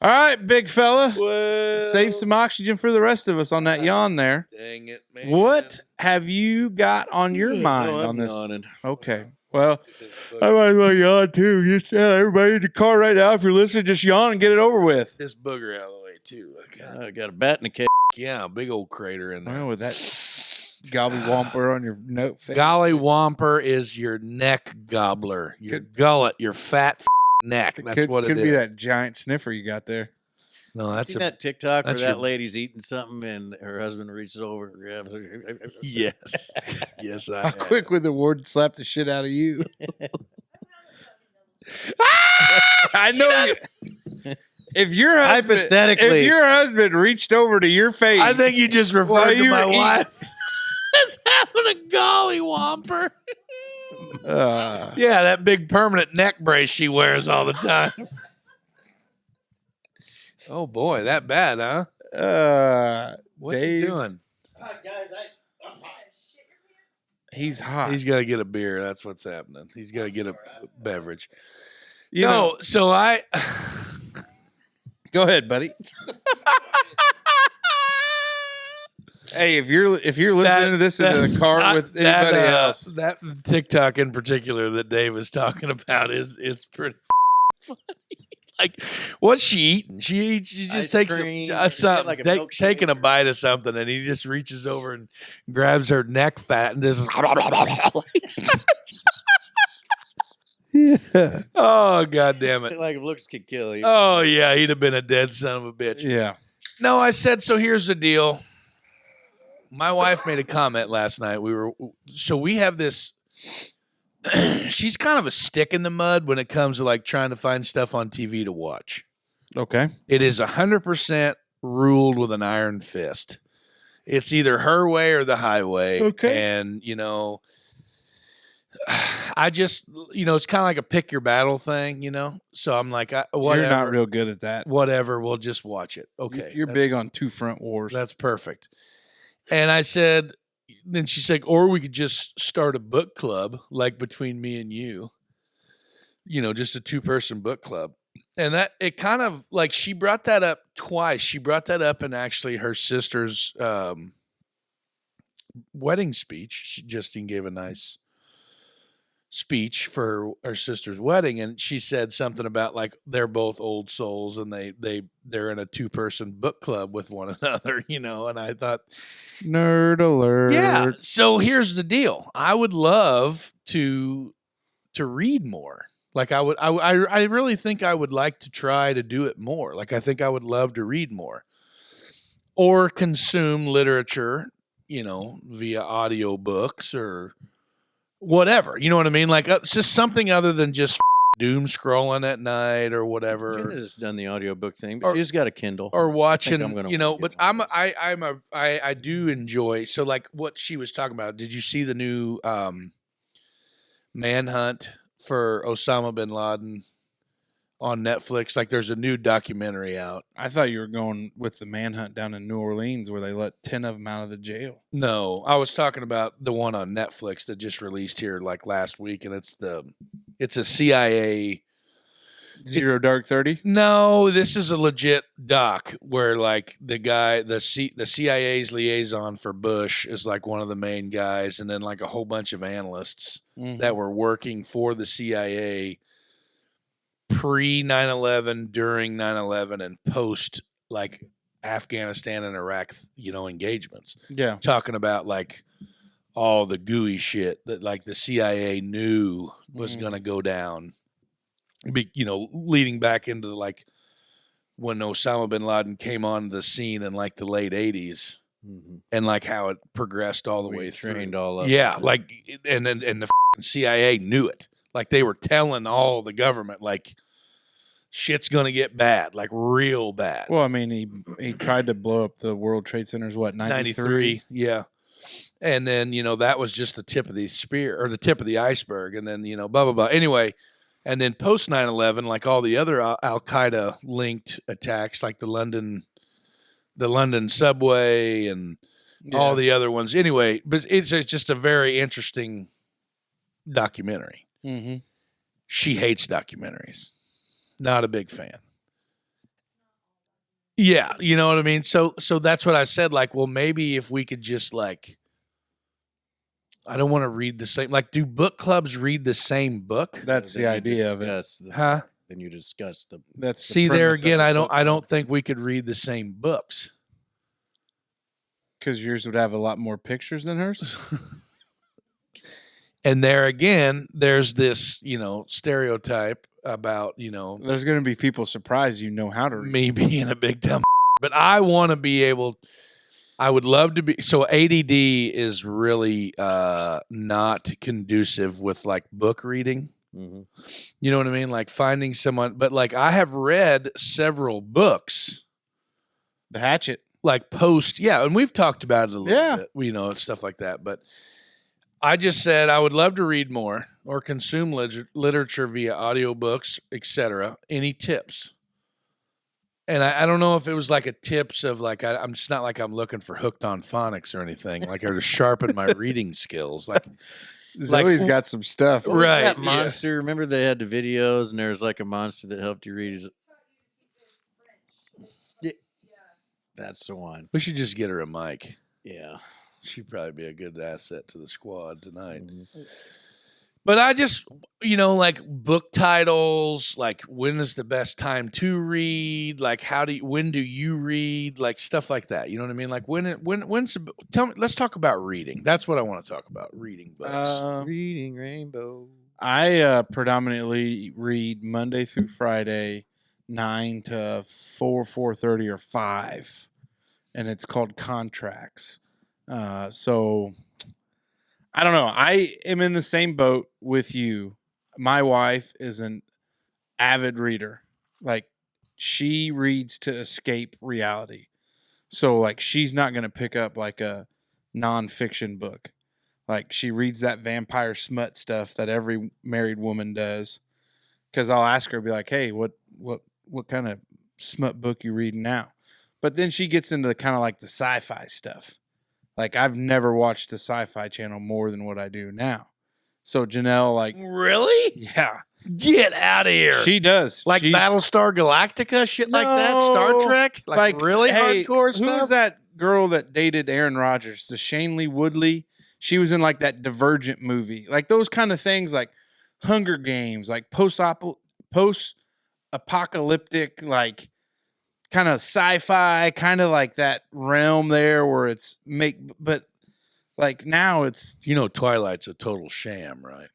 All right, big fella. Well, Save some oxygen for the rest of us on that yawn there. Dang it, man. What have you got on your mind I'm on this? yawning. Okay. Well, This I might as well yawn too. Just tell everybody in the car right now, if you're listening, just yawn and get it over with. this booger out of the way, too. I got a bat in the cage. Yeah, a big old crater in there. Well, with that gobbywomper on your note face. Golly Whomper is your neck gobbler, your gullet, your fat neck. That's what it is. Could be that giant sniffer you got there. No, that's Seen that TikTok where that's that your- lady's eating something and her husband reaches over and grabs her. yes, yes. I How have. quick would the ward slap the shit out of you? I know. If your husband, Hypothetically. if your husband reached over to your face, I think you just While referred to you my were eating- wife as having a golly Whomper. Yeah, that big permanent neck brace she wears all the time. Oh boy, that bad, huh? What's Dave, he doing? Guys, I'm hot. He's hot. He's got to get a beer. That's what's happening. He's got to get a beverage. You know- So I. Go ahead, buddy. Hey, if you're listening to this in the car with anybody else, that TikTok in particular that Dave is talking about is pretty funny. Like, what's she eating? She just Ice takes cream. something, Like a milkshake. taking a bite of something, and he just reaches over and grabs her neck fat and just. yeah, Oh, God damn it. Like if looks could kill you. Oh, yeah, he'd have been a dead son of a bitch. yeah. No, I said, so here's the deal. My wife made a comment last night. We have this. She's kind of a stick in the mud when it comes to like trying to find stuff on TV to watch. Okay. It is 100% ruled with an iron fist. It's either her way or the highway. Okay. And, I just, it's kind of like a pick your battle thing, So I'm like, whatever. You're not real good at that. Whatever. We'll just watch it. Okay. You're big on two front wars. That's perfect. And I said, then she's like, or we could just start a book club, like between me and you, just a 2-person book club. And that it kind of like she brought that up twice. She brought that up in actually her sister's wedding speech. Justine gave a nice speech for her sister's wedding, and she said something about like they're both old souls and they're in a 2-person book club with one another, and I thought, Nerd alert. yeah. So here's the deal. I would love to read more. Like I really think I would like to try to do it more. Like I think I would love to read more or consume literature, via audiobooks or whatever. You know what I mean? Like it's just something other than just doom scrolling at night or whatever. Jenna's done the audiobook thing, but she's got a Kindle. Or watching, I'm gonna but I do enjoy. So like what she was talking about, did you see the new manhunt for Osama bin Laden on Netflix? Like there's a new documentary out. I thought you were going with the manhunt down in New Orleans where they let 10 of them out of the jail. No, I was talking about the one on Netflix that just released here like last week, and it's a CIA. Zero Dark 30? No, this is a legit doc where like the CIA's liaison for Bush is like one of the main guys, and then like a whole bunch of analysts that were working for the CIA pre 9/11, during 9/11, and post like Afghanistan and Iraq, engagements. Yeah. Talking about like all the gooey shit that like the CIA knew was going to go down. Leading back into like when Osama bin Laden came on the scene in like the late 80s and like how it progressed all the way through. Trained all up. Yeah. Like, and the CIA knew it. Like they were telling all the government, like shit's going to get bad, like real bad. Well, I mean, he tried to blow up the World Trade Centers, what, 93? Yeah. And then, that was just the tip of the spear or the tip of the iceberg. And then, blah, blah, blah. Anyway, and then post 9/11, like all the other Al-Qaeda linked attacks, like the London subway and all the other ones. Anyway, but it's just a very interesting documentary. Mm-hmm. She hates documentaries. Not a big fan. Yeah, you know what I mean? So that's what I said. Like, well, maybe if we could just like, I don't want to read the same. Like, do book clubs read the same book? That's the idea of it. Huh? Then you discuss the. That's the See, there premise of again, the I book don't think we could read the same books. because yours would have a lot more pictures than hers. And there again, there's this, stereotype about, There's going to be people surprised you know how to read. me being a big dumb. But I want to be able. I would love to be. So ADD is really not conducive with like book reading. Mm-hmm. You know what I mean? Like finding someone. But like I have read several books. The Hatchet. Like yeah, and we've talked about it a little bit, stuff like that. But I just said I would love to read more or consume literature via audiobooks, etc. Any tips? And I don't know if it was like a tips of like I'm just not like I'm looking for hooked on phonics or anything. Like or to sharpen my reading skills. Like Zoe's got some stuff. Right. That monster. Remember they had the videos and there's like a monster that helped you read. Yeah. That's the one. We should just get her a mic. Yeah. She'd probably be a good asset to the squad tonight. Mm-hmm. But I just, like book titles, like when is the best time to read? Like when do you read? Like stuff like that. You know what I mean? Like tell me, let's talk about reading. That's what I want to talk about. Reading books. Reading Rainbow. I predominantly read Monday through Friday, 9 to 4:30 or 5. And it's called Contracts. So I don't know. I am in the same boat with you. My wife is an avid reader. Like she reads to escape reality. So like she's not going to pick up like a nonfiction book. Like she reads that vampire smut stuff that every married woman does. Cause I'll ask her, be like, hey, what kind of smut book you reading now? But then she gets into kind of like the sci-fi stuff. Like I've never watched the Sci-Fi Channel more than what I do now. So Janelle, like, really? Yeah, get out of here. She does, like Battlestar Galactica, shit like that. Star Trek, like really hardcore stuff. Who's that girl that dated Aaron Rodgers? The Shailene Woodley. She was in like that Divergent movie, like those kind of things, like Hunger Games, like post-apocalyptic, like. Kind of sci-fi, kind of like that realm there where it's but like now it's Twilight's a total sham, right?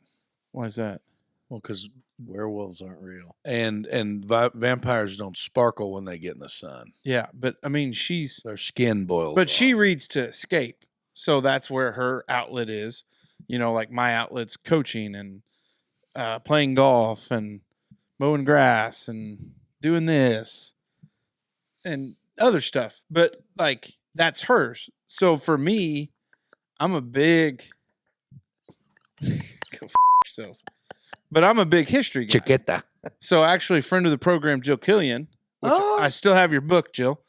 Why is that? Well, because werewolves aren't real, and vampires don't sparkle when they get in the sun. Yeah, but I mean their skin boils. But she reads to escape, so that's where her outlet is. Like my outlet's coaching and playing golf and mowing grass and doing this. And other stuff, but like that's hers. So for me, I'm a big go f yourself. But I'm a big history guy. Chiquita. So actually, friend of the program, Jill Killian, which I still have your book, Jill.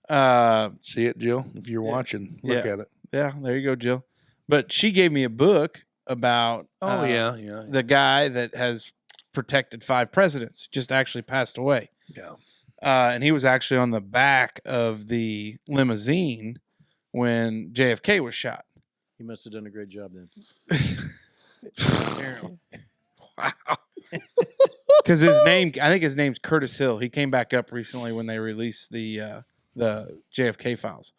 See it, Jill? If you're watching, look at it. Yeah, there you go, Jill. But she gave me a book about the guy that has protected 5 presidents, just actually passed away. Yeah. And he was actually on the back of the limousine when JFK was shot. He must have done a great job then. Wow. Because I think his name's Curtis Hill. He came back up recently when they released the JFK files.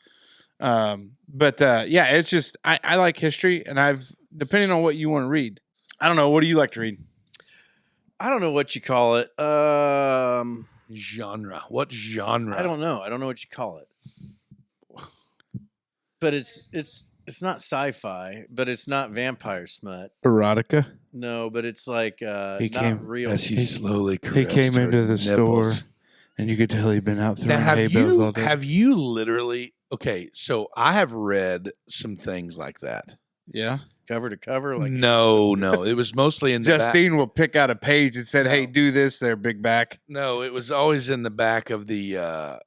It's just I like history, and depending on what you want to read. I don't know. What do you like to read? I don't know what you call it. Genre. What genre? I don't know. I don't know what you call it. But it's not sci-fi, but it's not vampire smut. Erotica? No, but it's like not real. As he slowly he came into the store, and you could tell he'd been out throwing hay bales all day. Have you literally? Okay, so I have read some things like that. Yeah. Cover to cover? Like no. It was mostly in the Justine will pick out a page and said, "Hey, do this there, big back." No, it was always in the back of the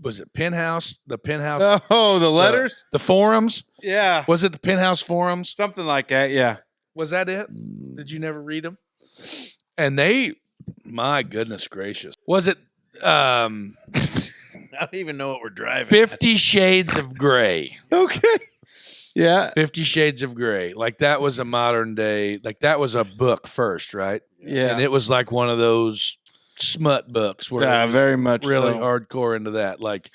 was it Penthouse? The Penthouse. Oh, the letters? The forums? Yeah. Was it the Penthouse forums? Something like that, yeah. Was that it? Did you never read them? And my goodness gracious. Was it I don't even know what we're driving. 50 Shades of Grey. Okay. Yeah. 50 Shades of Grey. Like that was a modern day, like that was a book first, right? Yeah. And it was like one of those smut books where Yeah, it was very much really so. hardcore into that. Like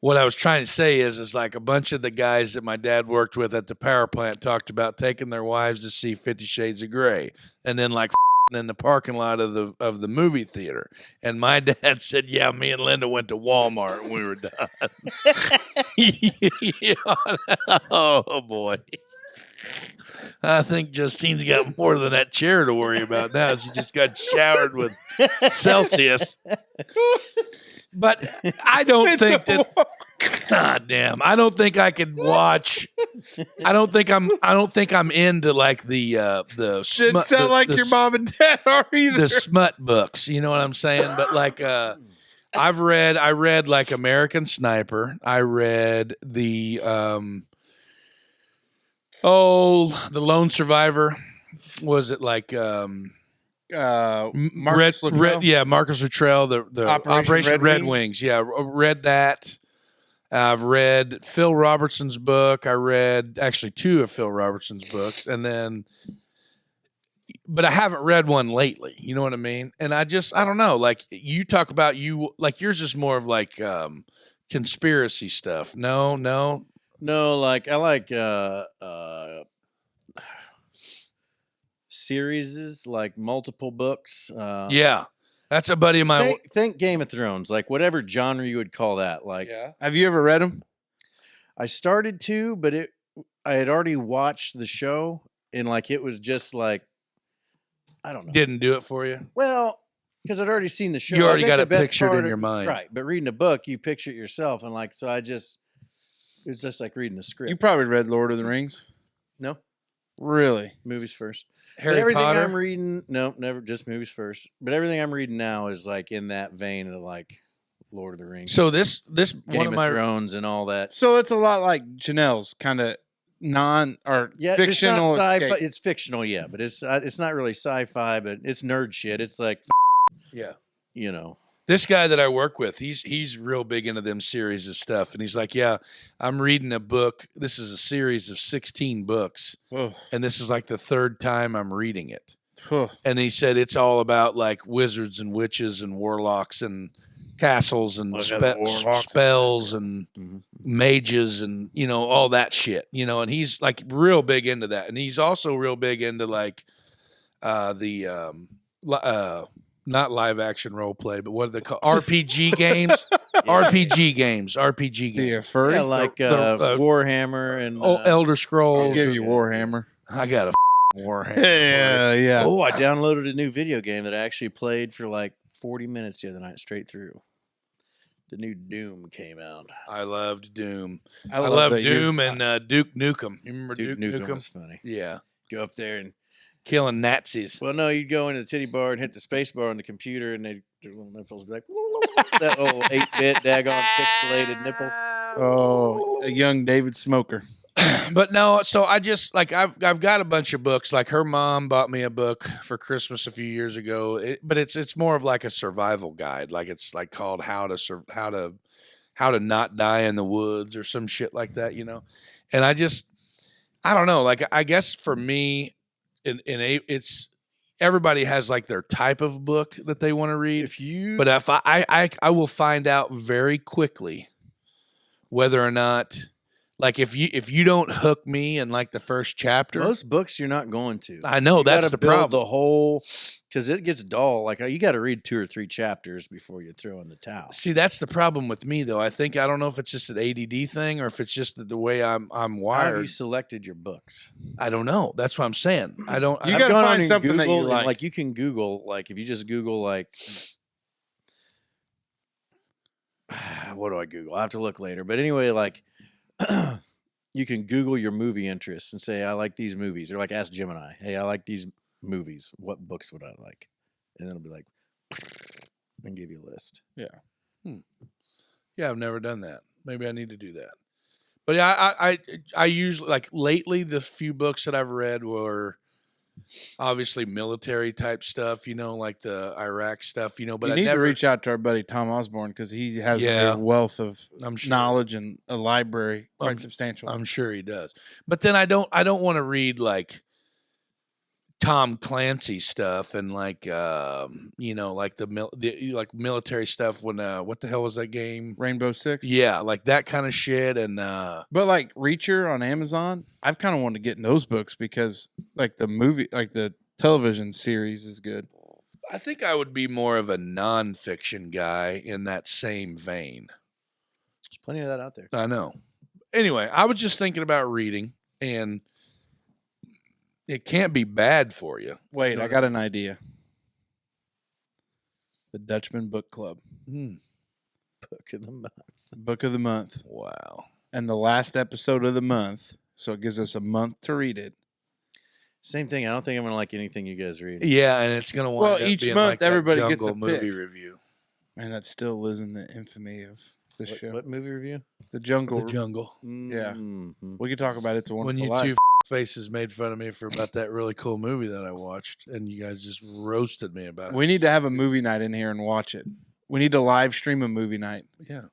what I was trying to say is like a bunch of the guys that my dad worked with at the power plant talked about taking their wives to see 50 Shades of Grey and then like in the parking lot of the movie theater. And my dad said, yeah, me and Linda went to Walmart and we were done. Oh boy. I think Justine's got more than that chair to worry about now. She just got showered with Celsius. But I don't think that. God damn! I don't think I could watch. I don't think I'm into like the Didn't smut, sound like the your mom and dad are either. the smut books. You know what I'm saying? But like, I read like American Sniper. I read the the Lone Survivor. Was it like Marcus Luttrell? Marcus Luttrell, the Operation Red Wings. Yeah, read that. I've read Phil Robertson's book. I read actually 2 of Phil Robertson's books, but I haven't read one lately. You know what I mean? And I don't know. Like you talk about like yours is more of like conspiracy stuff. No. No, like I like series, like multiple books. Yeah, that's a buddy of mine. Think Game of Thrones, like whatever genre you would call that. Like, Yeah. Have you ever read them? I started to, but I had already watched the show, and like it was just like, I don't know, Didn't do it for you. well, because I'd already seen the show. You I already think got the it best pictured part in of- your mind. right? But reading a book, you picture it yourself, and like so, it was just like reading a script. You probably read Lord of the Rings. No, Really? movies first. But Harry everything Potter. I'm reading, no, never, just movies first. But everything I'm reading now is like in that vein of like Lord of the Rings, So this Game one of of my Thrones, and all that. So it's a lot like Janelle's kind of Yeah, fictional it's not sci-fi. escape. It's fictional, yeah, but it's not really sci-fi, but it's nerd shit. It's like, yeah. you know, This guy that I work with, he's real big into them series of stuff, and he's like, "Yeah, I'm reading a book. This is a series of 16 books, Ugh. and this is like the 3rd time I'm reading it." Ugh. And he said it's all about like wizards and witches and warlocks and castles and Look at the warlocks. spells and Mhm. mages and all that shit. And he's like real big into that, and he's also real big into like not live action role play, but what are they called? RPG games. RPG games. Yeah, furry. yeah, like Warhammer and Elder Scrolls. I'll give you Warhammer. I got a Warhammer. Yeah. Oh, I downloaded a new video game that I actually played for like 40 minutes the other night straight through. The new Doom came out. I loved Doom. I love love that Doom and Duke Nukem. You remember Duke Duke Nukem Nukem? was funny. Yeah. Go up there and Killing Nazis. well, no, you'd go into the titty bar and hit the space bar on the computer, and their little nipples be like that old 8-bit daggone pixelated nipples. Oh, a young David Smoker. But no, so I just like I've got a bunch of books. Like her mom bought me a book for Christmas a few years ago. But it's more of like a survival guide. Like it's like called how to not die in the woods or some shit like that, And I don't know. Like I guess for me, it's everybody has like their type of book that they want to read. But if I will find out very quickly whether or not. Like if you don't hook me in like the first chapter, Most books you're not going to. I know You that's gotta the build problem. The whole because it gets dull. Like you got to read 2 or 3 chapters before you throw in the towel. See, that's the problem with me though. I don't know if it's just an ADD thing or if it's just the way I'm How have you wired. selected your books? I don't know. That's what I'm saying. I don't. You I, gotta gone find on something that you Google and, like. you can Google, like if you just Google like, what do I Google? I have to look later. But anyway, like. You can Google your movie interests and say, I like these movies. Or like ask Gemini, hey, I like these movies. What books would I like? And then it'll be like, and give you a list. yeah, I've never done that. Maybe I need to do that. But yeah, I usually like lately the few books that I've read were obviously military type stuff, like the Iraq stuff, but You I need never to reach out to our buddy Tom Osborne because he has Yeah. a wealth of I'm sure. knowledge and a library quite I'm- substantial. I'm sure he does. But then I don't want to read like Tom Clancy stuff and like like the military stuff when what the hell was that game? Rainbow Six. Yeah, like that kind of shit and But like Reacher on Amazon, I've kind of wanted to get in those books because like the television series is good. I think I would be more of a nonfiction guy in that same vein. There's plenty of that out there. I know. Anyway, I was just thinking about reading, and it can't be bad for you. Wait, I got an idea. The Dutchman Book Club. Book of the month. Book of the month. Wow. And the last episode of the month. So it gives us a month to read it. Same thing. I don't think I'm gonna like anything you guys read. Yeah, and it's gonna wind Well, up each being month like that everybody gets Jungle a movie pick. review. And that still lives in the infamy of the show. What movie review? The Jungle. The Jungle. Yeah. Mhm. We could talk about It's a When Wonderful you Life. two faces made fun of me for about that really cool movie that I watched, and you guys just roasted me about it. We need to have a movie night in here and watch it. We need to live stream a movie night. Yeah. That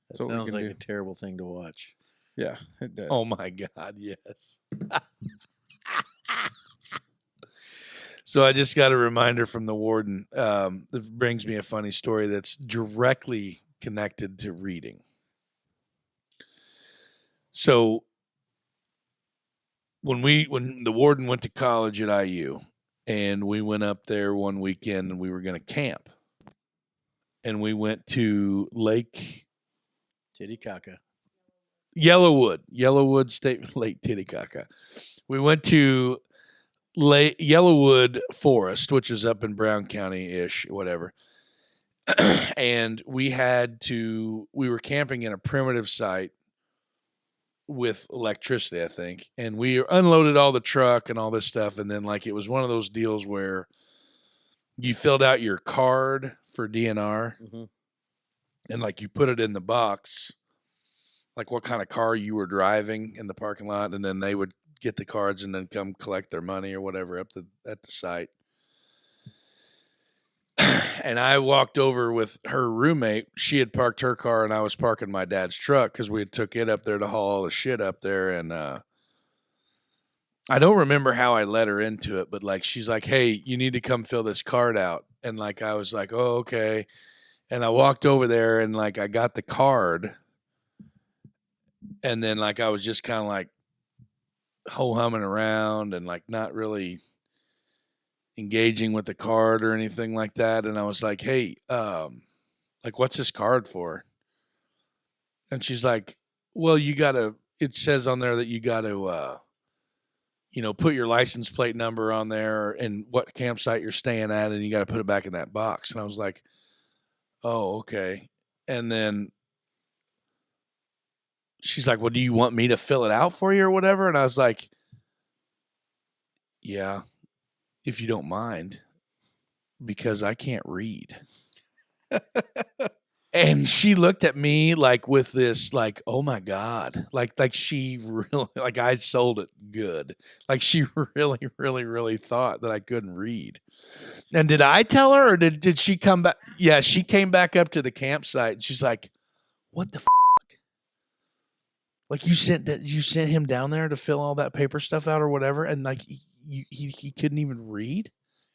That's what we sounds can like do. a terrible thing to watch. Yeah, it does. Oh my God, yes. So I just got a reminder from the warden that brings me a funny story that's directly connected to reading. So when the warden went to college at IU, and we went up there one weekend and we were going to camp, and we went to Lake Titicaca. Yellowwood State Lake Titicaca. We went to Yellowwood Forest, which is up in Brown County-ish, whatever. And we were camping in a primitive site with electricity, I think. And we unloaded all the truck and all this stuff. And then like, it was one of those deals where you filled out your card for DNR and like you put it in the box, like what kind of car you were driving in the parking lot. And then they would get the cards and then come collect their money or whatever at the site. And I walked over with her roommate. She had parked her car and I was parking my dad's truck because we had took it up there to haul all the shit up there. And I don't remember how I let her into it, but like she's like, "Hey, you need to come fill this card out." And like I was like, "Oh, okay." And I walked over there and like I got the card. And then like I was just kind of like ho-humming around and like not really engaging with the card or anything like that. And I was like, "Hey, like what's this card for?" And she's like, "Well, it says on there that you gotta put your license plate number on there and what campsite you're staying at, and you gotta put it back in that box." And I was like, "Oh, okay." And then she's like, "Well, do you want me to fill it out for you or whatever?" And I was like, "Yeah, if you don't mind, because I can't read." And she looked at me like with this, like, "Oh my God," like she really, like I sold it good. Like she really, really, really thought that I couldn't read. And did I tell her, or did she come back? Yeah, she came back up to the campsite and she's like, "What the fuck? Like you sent him down there to fill all that paper stuff out or whatever, and like he couldn't even read?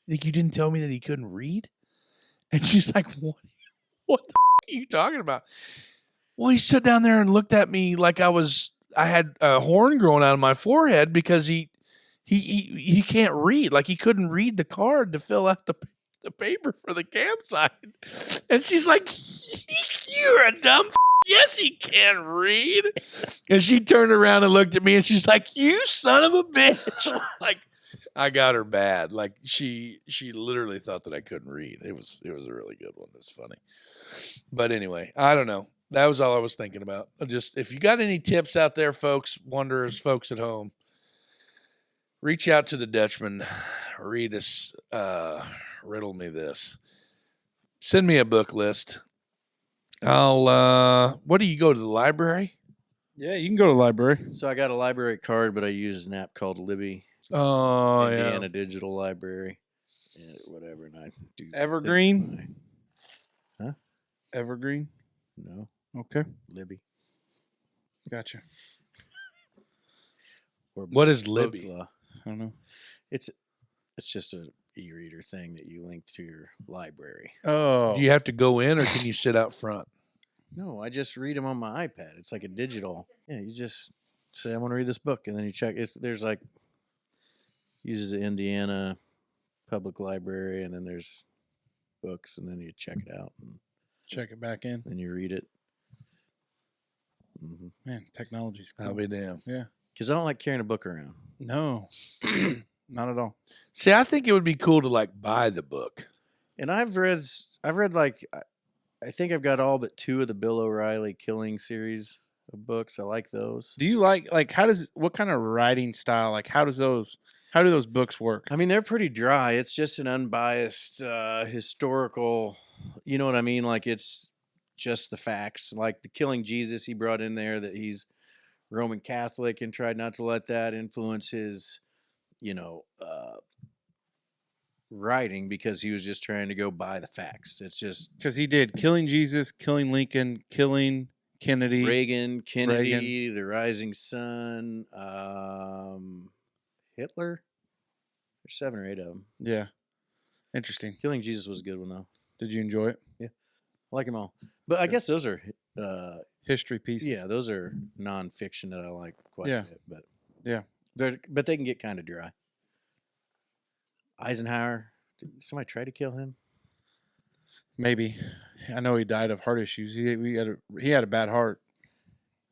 Like you didn't tell me that he couldn't read?" And she's like, "What the are you talking about?" Well, he sat down there and looked at me like I had a horn growing out of my forehead because he can't read. Like he couldn't read the card to fill out the paper for the campsite. And she's like, "You're a dumb yes, he can read." And she turned around and looked at me and she's like, "You son of a bitch." Like I got her bad. Like she literally thought that I couldn't read. It was a really good one. It's funny. But anyway, I don't know. That was all I was thinking about. Just if you got any tips out there, folks, wanderers, folks at home, reach out to the Dutchman. Read us, riddle me this. Send me a book list. What do you go to the library? Yeah, you can go to the library. So I got a library card, but I use an app called Libby. Oh Indiana yeah. Digital Library, whatever. And I do Evergreen? Huh? Evergreen? No, Okay, Libby. gotcha. Or What is Book Libby? Law. I don't know. It's just a e-reader thing that you link to your library. Oh, Do you have to go in, or can you sit out front? No, I just read them on my iPad. It's like a digital. Yeah, you just say I want to read this book, and then you check. There's like uses the Indiana Public Library, and then there's books, and then you check it out, and check it back in. then you read it. Mm-hmm. Man, technology's cool. I'll be damned. Yeah. Because I don't like carrying a book around. No, not at all. See, I think it would be cool to like buy the book. And I've read like I think I've got all but 2 of the Bill O'Reilly Killing series of books. I like those. Do you like what kind of writing style? Like how do those books work? I mean, they're pretty dry. It's just an unbiased historical, you know what I mean? Like it's just the facts. Like the Killing Jesus, he brought in there that he's Roman Catholic and tried not to let that influence his, writing, because he was just trying to go by the facts. It's just Because he did Killing Jesus, Killing Lincoln, Killing Kennedy. Reagan, Kennedy, the Rising Sun, Hitler. There's 7 or 8 of them. Yeah. Interesting. Killing Jesus was a good one, though. Did you enjoy it? I like them all. But I guess those are, History pieces. yeah, those are nonfiction that I like quite Yeah. a bit. But Yeah. but they can get kind of dry. Eisenhower, did somebody try to kill him? Maybe. I know he died of heart issues. He had a bad heart.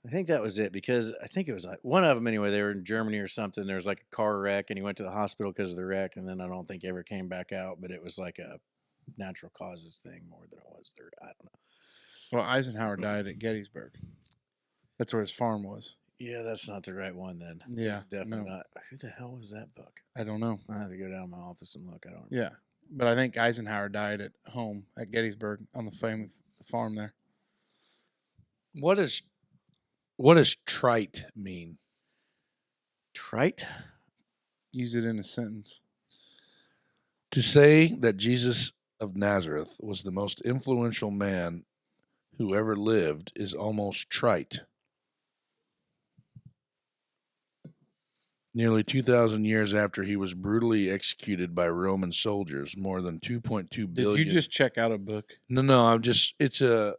I think that was it, because I think it was like one of them anyway. They were in Germany or something. There was like a car wreck, and he went to the hospital because of the wreck, and then I don't think he ever came back out. But it was like a natural causes thing more than it was there. I don't know. Well, Eisenhower died at Gettysburg. That's where his farm was. Yeah, that's not the right one then. Yeah, It's definitely no. not. Who the hell was that book? I don't know. I have to go down to my office and look. I don't. Yeah. But I think Eisenhower died at home at Gettysburg on the family farm there. What does trite mean? Trite? Use it in a sentence. To say that Jesus of Nazareth was the most influential man who ever lived is almost trite. Nearly 2,000 years after he was brutally executed by Roman soldiers, more than 2.2 billion. Did you just check out a book? No, it's It's the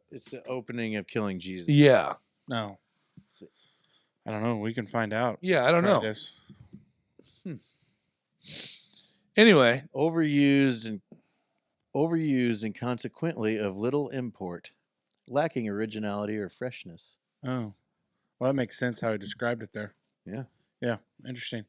opening of Killing Jesus. yeah. No. I don't know. We can find out. Yeah, I don't know. This. Anyway, Overused and consequently of little import, lacking originality or freshness. Oh. Well, that makes sense how he described it there. Yeah. Yeah. Interesting.